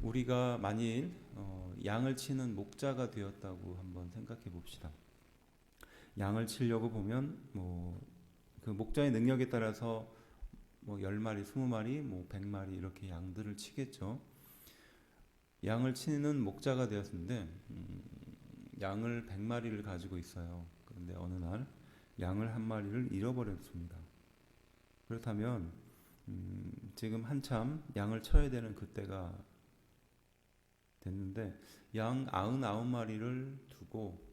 우리가 만일 양을 치는 목자가 되었다고 한번 생각해 봅시다. 양을 치려고 보면 그 목자의 능력에 따라서 10마리, 20마리, 100마리 이렇게 양들을 치겠죠. 양을 치는 목자가 되었는데 양을 100마리를 가지고 있어요. 그런데 어느 날 양을 한 마리를 잃어버렸습니다. 그렇다면 지금 한참 양을 쳐야 되는 그때가 됐는데 양 99마리를 두고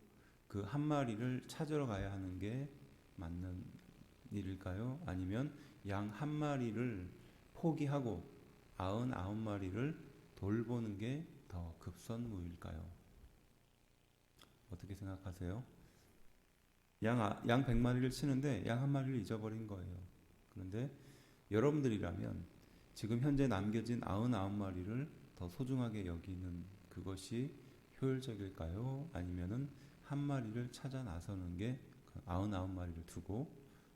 그 한 마리를 찾으러 가야 하는 게 맞는 일일까요? 아니면 양 한 마리를 포기하고 99마리를 돌보는 게 더 급선무일까요? 어떻게 생각하세요? 양 100마리를 치는데 양 한 마리를 잊어버린 거예요. 그런데 여러분들이라면 지금 현재 남겨진 99마리를 더 소중하게 여기는 그것이 효율적일까요? 아니면은 한 마리를 찾아 나서는 게 99마리를 두고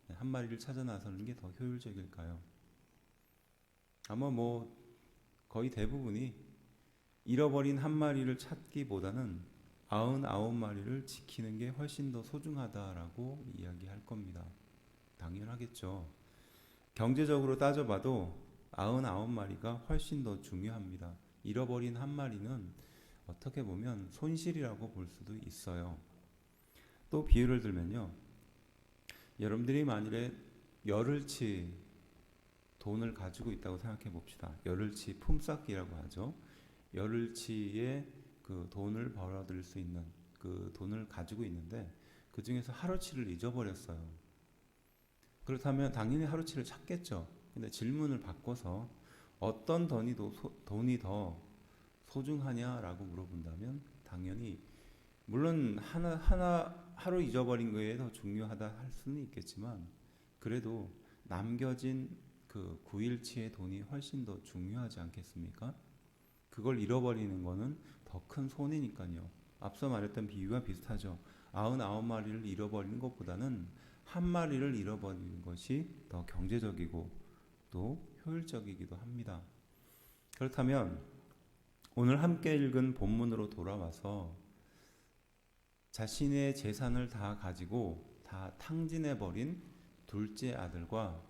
한 마리를 찾아 나서는 게 더 효율적일까요? 아마 거의 대부분이 잃어버린 한 마리를 찾기보다는 99마리를 지키는 게 훨씬 더 소중하다라고 이야기할 겁니다. 당연하겠죠. 경제적으로 따져봐도 99마리가 훨씬 더 중요합니다. 잃어버린 한 마리는 어떻게 보면 손실이라고 볼 수도 있어요. 또 비유를 들면요. 여러분들이 만일에 열흘치 돈을 가지고 있다고 생각해 봅시다. 열흘치 품삯기라고 하죠. 열흘치의 그 돈을 벌어들일 수 있는 그 돈을 가지고 있는데 그 중에서 하루치를 잊어버렸어요. 그렇다면 당연히 하루치를 찾겠죠. 근데 질문을 바꿔서 어떤 돈이 더 소중하냐라고 물어본다면 당연히 물론 하루 잊어버린 거에 더 중요하다 할 수는 있겠지만 그래도 남겨진 그 9일치의 돈이 훨씬 더 중요하지 않겠습니까? 그걸 잃어버리는 거는 더 큰 손해니까요. 앞서 말했던 비유와 비슷하죠. 99마리를 잃어버리는 것보다는 한 마리를 잃어버리는 것이 더 경제적이고 또 효율적이기도 합니다. 그렇다면 오늘 함께 읽은 본문으로 돌아와서 자신의 재산을 다 가지고 다 탕진해버린 둘째 아들과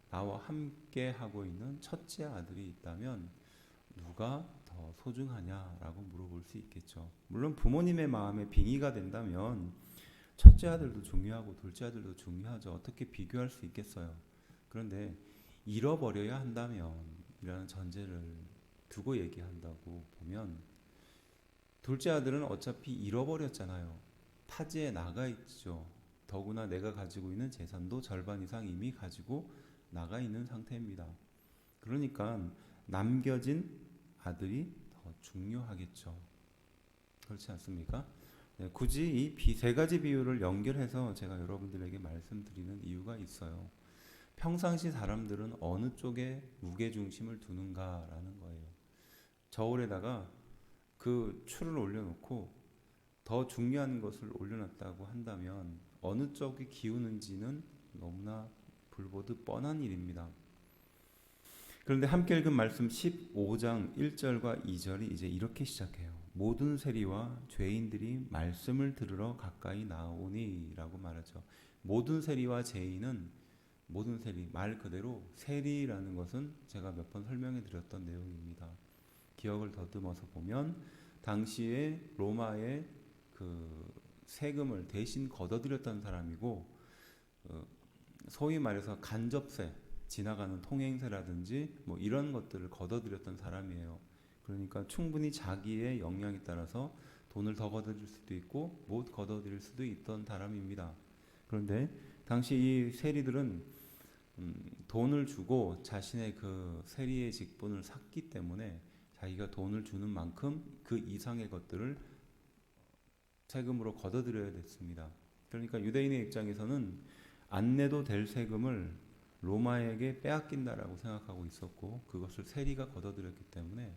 나와 함께 하고 있는 첫째 아들이 있다면 누가 더 소중하냐라고 물어볼 수 있겠죠. 물론 부모님의 마음에 빙의가 된다면 첫째 아들도 중요하고 둘째 아들도 중요하죠. 어떻게 비교할 수 있겠어요. 그런데 잃어버려야 한다면 이라는 전제를 두고 얘기한다고 보면 둘째 아들은 어차피 잃어버렸잖아요. 타지에 나가 있죠. 더구나 내가 가지고 있는 재산도 절반 이상 이미 가지고 나가 있는 상태입니다. 그러니까 남겨진 아들이 더 중요하겠죠. 그렇지 않습니까? 네, 굳이 이 세 가지 비유를 연결해서 제가 여러분들에게 말씀드리는 이유가 있어요. 평상시 사람들은 어느 쪽에 무게중심을 두는가라는 거예요. 저울에다가 그 추를 올려놓고 더 중요한 것을 올려놨다고 한다면 어느 쪽이 기우는지는 너무나 불보듯 뻔한 일입니다. 그런데 함께 읽은 말씀 15장 1절과 2절이 이제 이렇게 시작해요. 모든 세리와 죄인들이 말씀을 들으러 가까이 나오니 라고 말하죠. 모든 세리와 죄인은 모든 세리, 말 그대로 세리라는 것은 제가 몇 번 설명해 드렸던 내용입니다. 기억을 더듬어서 보면 당시에 로마의 그 세금을 대신 걷어들였던 사람이고 소위 말해서 간접세, 지나가는 통행세라든지 이런 것들을 걷어들였던 사람이에요. 그러니까 충분히 자기의 역량에 따라서 돈을 더 걷어들일 수도 있고 못 걷어들일 수도 있던 사람입니다. 그런데 당시 이 세리들은 돈을 주고 자신의 그 세리의 직분을 샀기 때문에 자기가 돈을 주는 만큼 그 이상의 것들을 세금으로 걷어들여야 됐습니다. 그러니까 유대인의 입장에서는 안 내도 될 세금을 로마에게 빼앗긴다라고 생각하고 있었고 그것을 세리가 걷어들였기 때문에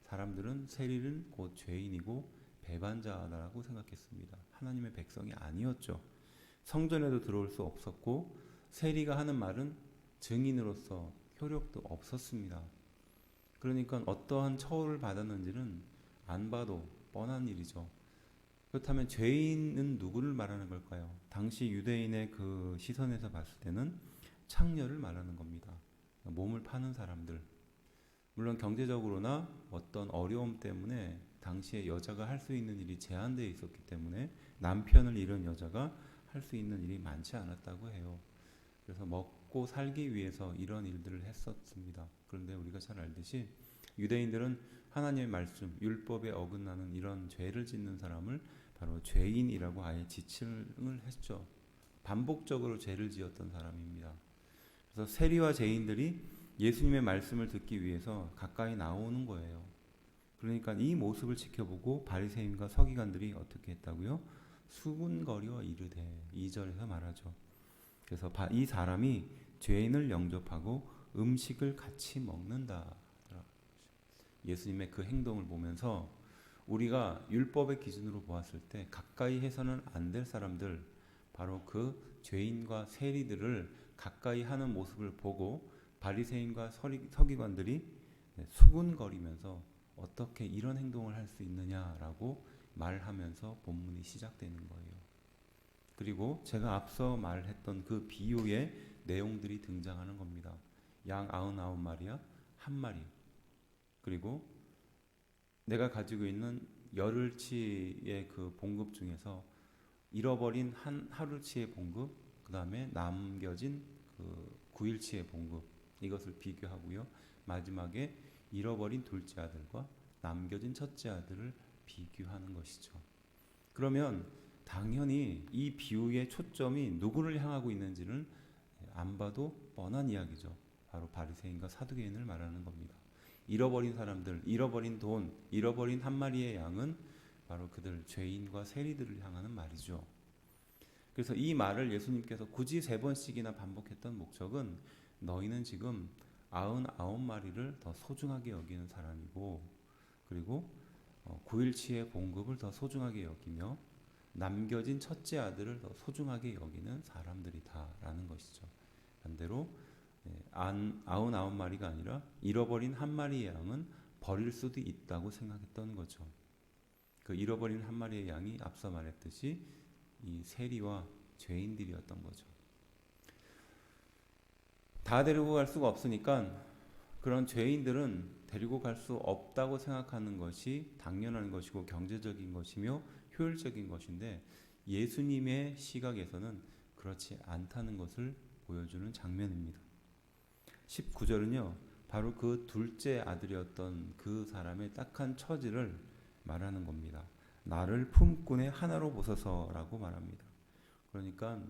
사람들은 세리는 곧 죄인이고 배반자라고 생각했습니다. 하나님의 백성이 아니었죠. 성전에도 들어올 수 없었고 세리가 하는 말은 증인으로서 효력도 없었습니다. 그러니까 어떠한 처우를 받았는지는 안 봐도 뻔한 일이죠. 그렇다면 죄인은 누구를 말하는 걸까요? 당시 유대인의 그 시선에서 봤을 때는 창녀를 말하는 겁니다. 몸을 파는 사람들. 물론 경제적으로나 어떤 어려움 때문에 당시에 여자가 할 수 있는 일이 제한되어 있었기 때문에 남편을 잃은 여자가 할 수 있는 일이 많지 않았다고 해요. 그래서 먹고 살기 위해서 이런 일들을 했었습니다. 그런데 우리가 잘 알듯이 유대인들은 하나님의 말씀, 율법에 어긋나는 이런 죄를 짓는 사람을 바로 죄인이라고 아예 지칭을 했죠. 반복적으로 죄를 지었던 사람입니다. 그래서 세리와 죄인들이 예수님의 말씀을 듣기 위해서 가까이 나오는 거예요. 그러니까 이 모습을 지켜보고 바리새인과 서기관들이 어떻게 했다고요? 수군거려 이르되 2절에서 말하죠. 그래서 이 사람이 죄인을 영접하고 음식을 같이 먹는다. 예수님의 그 행동을 보면서 우리가 율법의 기준으로 보았을 때 가까이 해서는 안 될 사람들, 바로 그 죄인과 세리들을 가까이 하는 모습을 보고 바리새인과 서기관들이 수군거리면서 어떻게 이런 행동을 할 수 있느냐라고 말하면서 본문이 시작되는 거예요. 그리고 제가 앞서 말했던 그 비유의 내용들이 등장하는 겁니다. 양 99마리와 한 마리, 그리고 내가 가지고 있는 열흘치의 그 봉급 중에서 잃어버린 한 하루치의 봉급, 그 다음에 남겨진 그 9일치의 봉급, 이것을 비교하고요. 마지막에 잃어버린 둘째 아들과 남겨진 첫째 아들을 비교하는 것이죠. 그러면 당연히 이 비유의 초점이 누구를 향하고 있는지는 안 봐도 뻔한 이야기죠. 바로 바리새인과 사두개인을 말하는 겁니다. 잃어버린 사람들, 잃어버린 돈, 잃어버린 한 마리의 양은 바로 그들 죄인과 세리들을 향하는 말이죠. 그래서 이 말을 예수님께서 굳이 3번씩이나 반복했던 목적은 너희는 지금 99마리를 더 소중하게 여기는 사람이고, 그리고 9일치의 봉급을 더 소중하게 여기며 남겨진 첫째 아들을 더 소중하게 여기는 사람들이다라는 것이죠. 반대로 99마리가 아니라 잃어버린 한 마리의 양은 버릴 수도 있다고 생각했던 거죠. 그 잃어버린 한 마리의 양이 앞서 말했듯이 이 세리와 죄인들이었던 거죠. 다 데리고 갈 수가 없으니까 그런 죄인들은 데리고 갈 수 없다고 생각하는 것이 당연한 것이고 경제적인 것이며 효율적인 것인데, 예수님의 시각에서는 그렇지 않다는 것을 보여주는 장면입니다. 19절은요, 바로 그 둘째 아들이었던 그 사람의 딱한 처지를 말하는 겁니다. 나를 품꾼의 하나로 보소서라고 말합니다. 그러니까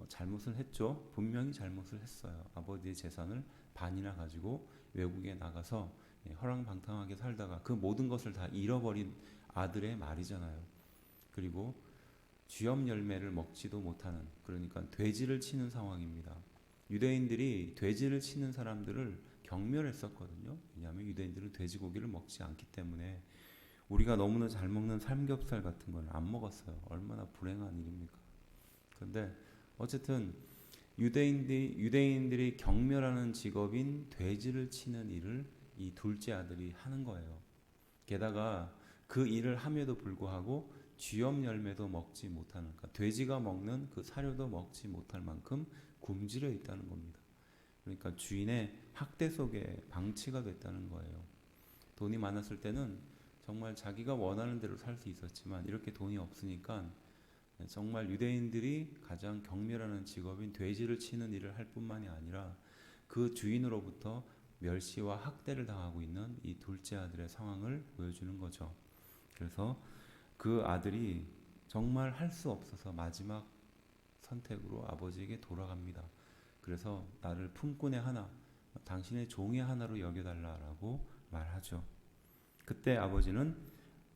잘못을 했죠. 분명히 잘못을 했어요. 아버지의 재산을 반이나 가지고 외국에 나가서 허랑방탕하게 살다가 그 모든 것을 다 잃어버린 아들의 말이잖아요. 그리고 쥐염 열매를 먹지도 못하는, 그러니까 돼지를 치는 상황입니다. 유대인들이 돼지를 치는 사람들을 경멸했었거든요. 왜냐하면 유대인들은 돼지고기를 먹지 않기 때문에. 우리가 너무나 잘 먹는 삼겹살 같은 걸 안 먹었어요. 얼마나 불행한 일입니까? 그런데 어쨌든 유대인들이 경멸하는 직업인 돼지를 치는 일을 이 둘째 아들이 하는 거예요. 게다가 그 일을 함에도 불구하고 쥐염 열매도 먹지 못하는, 그러니까 돼지가 먹는 그 사료도 먹지 못할 만큼 굶주려 있다는 겁니다. 그러니까 주인의 학대 속에 방치가 됐다는 거예요. 돈이 많았을 때는 정말 자기가 원하는 대로 살 수 있었지만 이렇게 돈이 없으니까 정말 유대인들이 가장 경멸하는 직업인 돼지를 치는 일을 할 뿐만이 아니라 그 주인으로부터 멸시와 학대를 당하고 있는 이 둘째 아들의 상황을 보여주는 거죠. 그래서 그 아들이 정말 할 수 없어서 마지막 선택으로 아버지에게 돌아갑니다. 그래서 나를 품꾼의 하나, 당신의 종의 하나로 여겨달라라고 말하죠. 그때 아버지는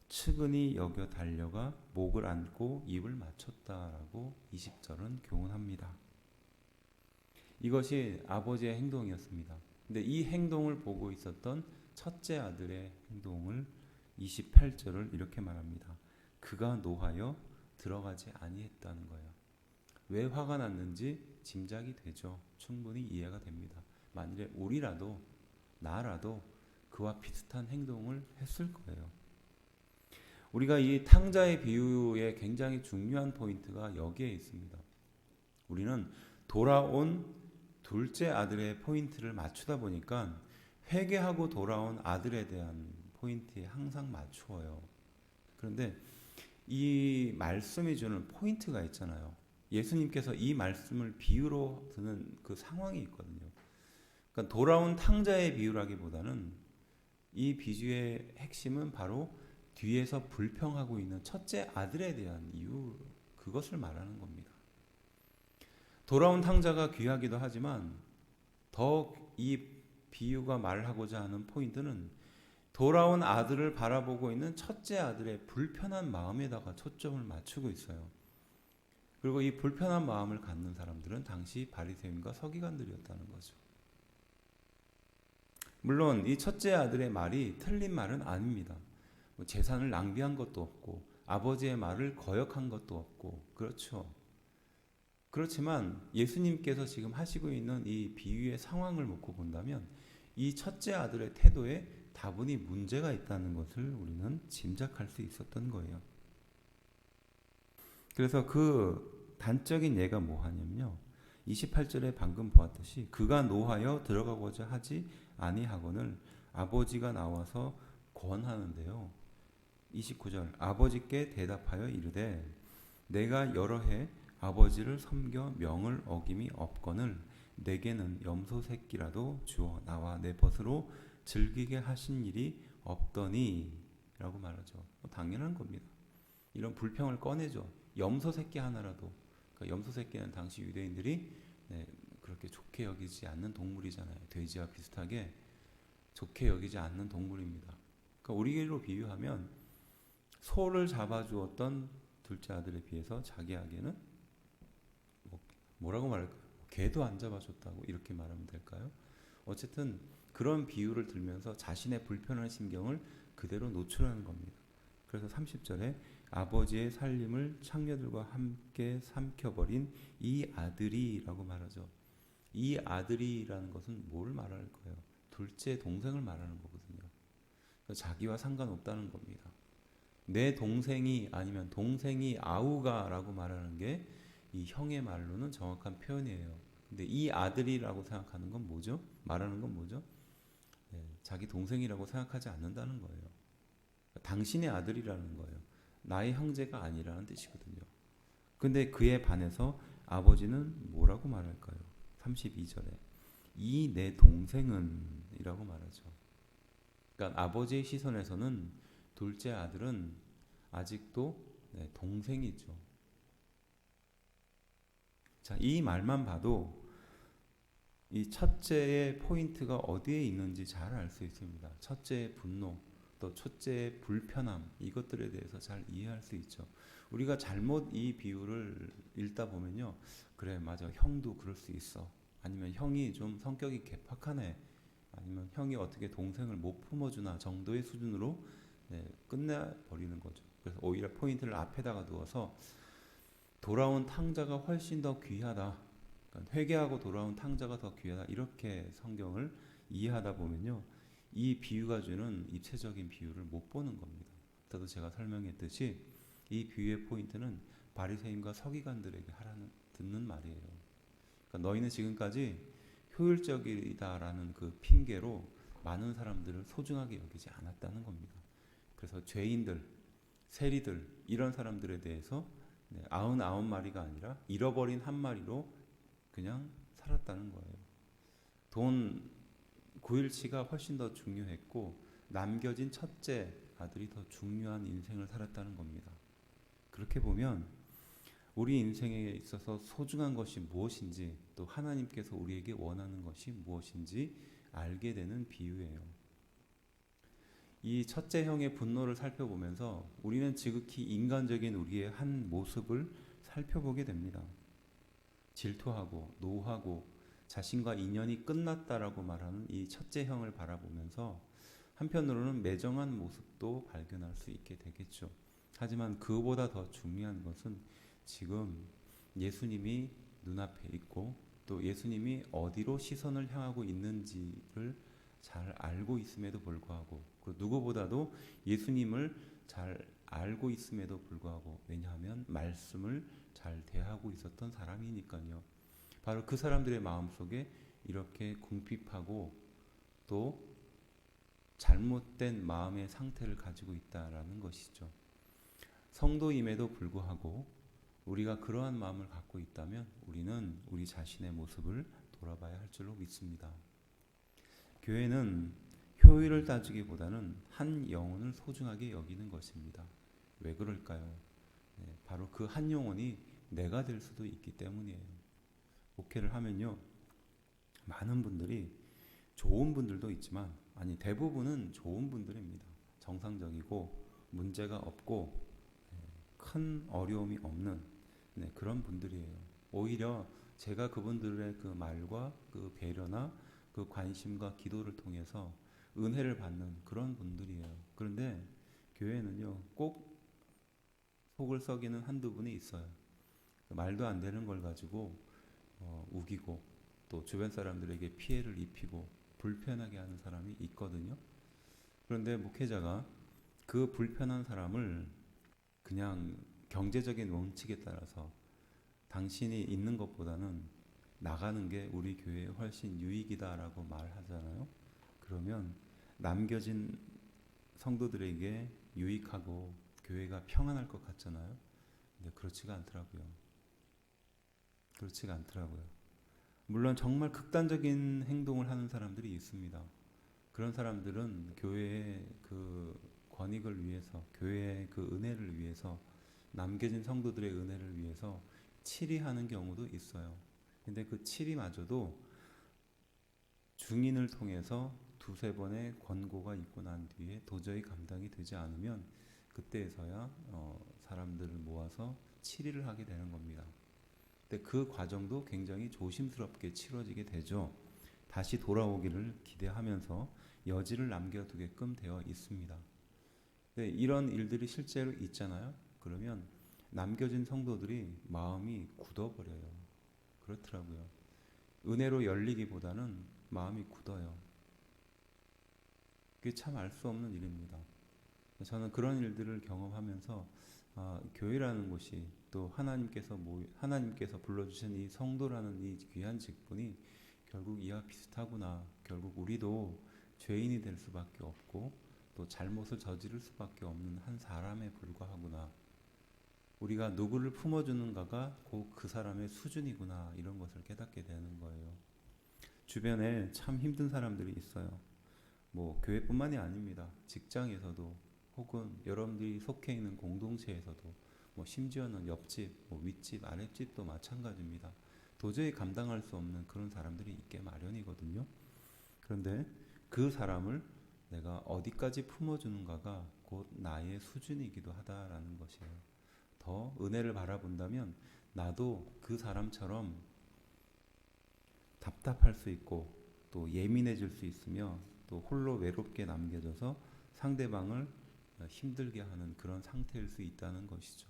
측은히 여겨 달려가 목을 안고 입을 맞췄다라고 20절은 교훈합니다. 이것이 아버지의 행동이었습니다. 근데 이 행동을 보고 있었던 첫째 아들의 행동을 28절을 이렇게 말합니다. 그가 노하여 들어가지 아니했다는 거예요. 왜 화가 났는지 짐작이 되죠. 충분히 이해가 됩니다. 만일에 우리라도, 나라도 그 그와 비슷한 행동을 했을 거예요. 우리가 이 탕자의 비유에 굉장히 중요한 포인트가 여기에 있습니다. 우리는 돌아온 둘째 아들의 포인트를 맞추다 보니까 회개하고 돌아온 아들에 대한 포인트에 항상 맞추어요. 그런데 이 말씀이 주는 포인트가 있잖아요. 예수님께서 이 말씀을 비유로 드는 그 상황이 있거든요. 그러니까 돌아온 탕자의 비유라기보다는 이 비유의 핵심은 바로 뒤에서 불평하고 있는 첫째 아들에 대한 이유, 그것을 말하는 겁니다. 돌아온 탕자가 귀하기도 하지만 더 이 비유가 말하고자 하는 포인트는 돌아온 아들을 바라보고 있는 첫째 아들의 불편한 마음에다가 초점을 맞추고 있어요. 그리고 이 불편한 마음을 갖는 사람들은 당시 바리새인과 서기관들이었다는 거죠. 물론 이 첫째 아들의 말이 틀린 말은 아닙니다. 재산을 낭비한 것도 없고 아버지의 말을 거역한 것도 없고 그렇죠. 그렇지만 예수님께서 지금 하시고 있는 이 비유의 상황을 놓고 본다면 이 첫째 아들의 태도에 다분히 문제가 있다는 것을 우리는 짐작할 수 있었던 거예요. 그래서 그 단적인 예가 뭐 하냐면요. 28절에 방금 보았듯이 그가 노하여 들어가고자 하지 아니하거늘 아버지가 나와서 권하는데요. 29절 아버지께 대답하여 이르되 내가 여러 해 아버지를 섬겨 명을 어김이 없거늘 내게는 염소 새끼라도 주어 나와 내 벗으로 즐기게 하신 일이 없더니 라고 말하죠. 당연한 겁니다. 이런 불평을 꺼내죠. 염소 새끼 하나라도. 그러니까 염소 새끼는 당시 유대인들이 그렇게 좋게 여기지 않는 동물이잖아요. 돼지와 비슷하게 좋게 여기지 않는 동물입니다. 그러니까 우리로 비유하면 소를 잡아주었던 둘째 아들에 비해서 자기에게는 뭐라고 말할까요? 개도 안 잡아줬다고 이렇게 말하면 될까요? 어쨌든 그런 비유를 들면서 자신의 불편한 심경을 그대로 노출하는 겁니다. 그래서 30절에 아버지의 살림을 창녀들과 함께 삼켜버린 이 아들이라고 말하죠. 이 아들이라는 것은 뭘 말할 거예요? 둘째 동생을 말하는 거거든요. 자기와 상관없다는 겁니다. 내 동생이 아니면 동생이 아우가라고 말하는 게 이 형의 말로는 정확한 표현이에요. 근데 이 아들이라고 생각하는 건 뭐죠? 말하는 건 뭐죠? 자기 동생이라고 생각하지 않는다는 거예요. 당신의 아들이라는 거예요. 나의 형제가 아니라는 뜻이거든요. 근데 그에 반해서 아버지는 뭐라고 말할까요? 32절에 이 내 동생은 이라고 말하죠. 그러니까 아버지의 시선에서는 둘째 아들은 아직도 동생이죠. 자, 이 말만 봐도 이 첫째의 포인트가 어디에 있는지 잘 알 수 있습니다. 첫째의 분노, 또 첫째의 불편함, 이것들에 대해서 잘 이해할 수 있죠. 우리가 잘못 이 비유를 읽다 보면요. 그래, 맞아. 형도 그럴 수 있어. 아니면 형이 좀 성격이 개팍하네. 아니면 형이 어떻게 동생을 못 품어주나 정도의 수준으로 끝내버리는 거죠. 그래서 오히려 포인트를 앞에다가 두어서 돌아온 탕자가 훨씬 더 귀하다. 그러니까 회개하고 돌아온 탕자가 더 귀하다. 이렇게 성경을 이해하다 보면요. 이 비유가 주는 입체적인 비유를 못 보는 겁니다. 아까도 제가 설명했듯이 이 비유의 포인트는 바리새인과 서기관들에게 듣는 말이에요. 그러니까 너희는 지금까지 효율적이다라는 그 핑계로 많은 사람들을 소중하게 여기지 않았다는 겁니다. 그래서 죄인들, 세리들 이런 사람들에 대해서 99마리가 아니라 잃어버린 한 마리로 그냥 살았다는 거예요. 돈 9일치가 훨씬 더 중요했고 남겨진 첫째 아들이 더 중요한 인생을 살았다는 겁니다. 그렇게 보면 우리 인생에 있어서 소중한 것이 무엇인지 또 하나님께서 우리에게 원하는 것이 무엇인지 알게 되는 비유예요. 이 첫째 형의 분노를 살펴보면서 우리는 지극히 인간적인 우리의 한 모습을 살펴보게 됩니다. 질투하고 노하고 자신과 인연이 끝났다라고 말하는 이 첫째 형을 바라보면서 한편으로는 매정한 모습도 발견할 수 있게 되겠죠. 하지만 그보다 더 중요한 것은 지금 예수님이 눈앞에 있고 또 예수님이 어디로 시선을 향하고 있는지를 잘 알고 알고 있음에도 불구하고, 그 누구보다도 예수님을 잘 알고 있음에도 불구하고, 왜냐하면 말씀을 잘 대하고 있었던 사람이니까요. 바로 그 사람들의 마음속에 이렇게 궁핍하고 또 잘못된 마음의 상태를 가지고 있다라는 것이죠. 성도임에도 불구하고 우리가 그러한 마음을 갖고 있다면 우리는 우리 자신의 모습을 돌아봐야 할 줄로 믿습니다. 교회는 효율을 따지기보다는 한 영혼을 소중하게 여기는 것입니다. 왜 그럴까요? 바로 그 한 영혼이 내가 될 수도 있기 때문이에요. 목회를 하면요, 많은 분들이, 좋은 분들도 있지만, 아니 대부분은 좋은 분들입니다. 정상적이고 문제가 없고 큰 어려움이 없는 그런 분들이에요. 오히려 제가 그분들의 그 말과 그 배려나 그 관심과 기도를 통해서 은혜를 받는 그런 분들이에요. 그런데 교회는요, 꼭 속을 썩이는 한두 분이 있어요. 말도 안 되는 걸 가지고 우기고 또 주변 사람들에게 피해를 입히고 불편하게 하는 사람이 있거든요. 그런데 목회자가 그 불편한 사람을 그냥 경제적인 원칙에 따라서 당신이 있는 것보다는 나가는 게 우리 교회에 훨씬 유익이다라고 말하잖아요. 그러면 남겨진 성도들에게 유익하고 교회가 평안할 것 같잖아요. 근데 그렇지가 않더라고요. 그렇지가 않더라고요. 물론 정말 극단적인 행동을 하는 사람들이 있습니다. 그런 사람들은 교회의 그 권익을 위해서, 교회의 그 은혜를 위해서, 남겨진 성도들의 은혜를 위해서 치리하는 경우도 있어요. 근데 그 치리마저도 중인을 통해서 두세 번의 권고가 있고 난 뒤에 도저히 감당이 되지 않으면 그때에서야 사람들을 모아서 치리를 하게 되는 겁니다. 근데 그 과정도 굉장히 조심스럽게 치러지게 되죠. 다시 돌아오기를 기대하면서 여지를 남겨두게끔 되어 있습니다. 근데 이런 일들이 실제로 있잖아요. 그러면 남겨진 성도들이 마음이 굳어버려요. 그렇더라고요. 은혜로 열리기보다는 마음이 굳어요. 그게 참 알 수 없는 일입니다. 저는 그런 일들을 경험하면서 교회라는 곳이 또 하나님께서 불러주신 이 성도라는 이 귀한 직분이 결국 이와 비슷하구나. 결국 우리도 죄인이 될 수밖에 없고 또 잘못을 저지를 수밖에 없는 한 사람에 불과하구나. 우리가 누구를 품어주는가가 곧 그 사람의 수준이구나. 이런 것을 깨닫게 되는 거예요. 주변에 참 힘든 사람들이 있어요. 뭐 교회뿐만이 아닙니다. 직장에서도 혹은 여러분들이 속해 있는 공동체에서도 뭐 심지어는 옆집, 뭐 윗집, 아랫집도 마찬가지입니다. 도저히 감당할 수 없는 그런 사람들이 있게 마련이거든요. 그런데 그 사람을 내가 어디까지 품어주는가가 곧 나의 수준이기도 하다라는 것이에요. 더 은혜를 바라본다면 나도 그 사람처럼 답답할 수 있고 또 예민해질 수 있으며 또 홀로 외롭게 남겨져서 상대방을 힘들게 하는 그런 상태일 수 있다는 것이죠.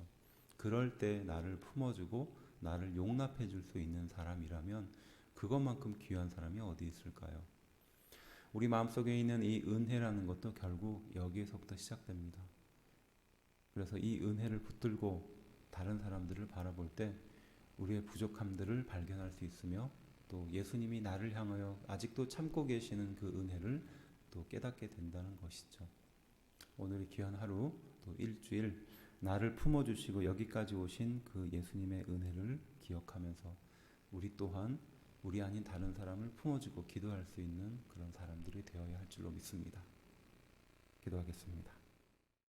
그럴 때 나를 품어주고 나를 용납해 줄 수 있는 사람이라면 그것만큼 귀한 사람이 어디 있을까요? 우리 마음속에 있는 이 은혜라는 것도 결국 여기에서부터 시작됩니다. 그래서 이 은혜를 붙들고 다른 사람들을 바라볼 때 우리의 부족함들을 발견할 수 있으며 또 예수님이 나를 향하여 아직도 참고 계시는 그 은혜를 또 깨닫게 된다는 것이죠. 오늘의 귀한 하루, 또 일주일 나를 품어주시고 여기까지 오신 그 예수님의 은혜를 기억하면서 우리 또한 우리 아닌 다른 사람을 품어주고 기도할 수 있는 그런 사람들이 되어야 할 줄로 믿습니다. 기도하겠습니다.